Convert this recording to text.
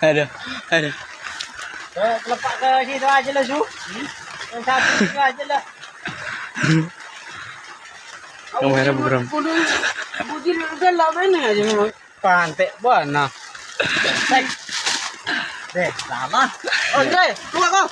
Aduh, aduh. Lepak ke situ aja lah, Su. Yang satu itu aja lah. Kamera buram. Budi udah lah mana aja memang. Pantai mana? Deh, salah. Oh, Dre, keluar kau.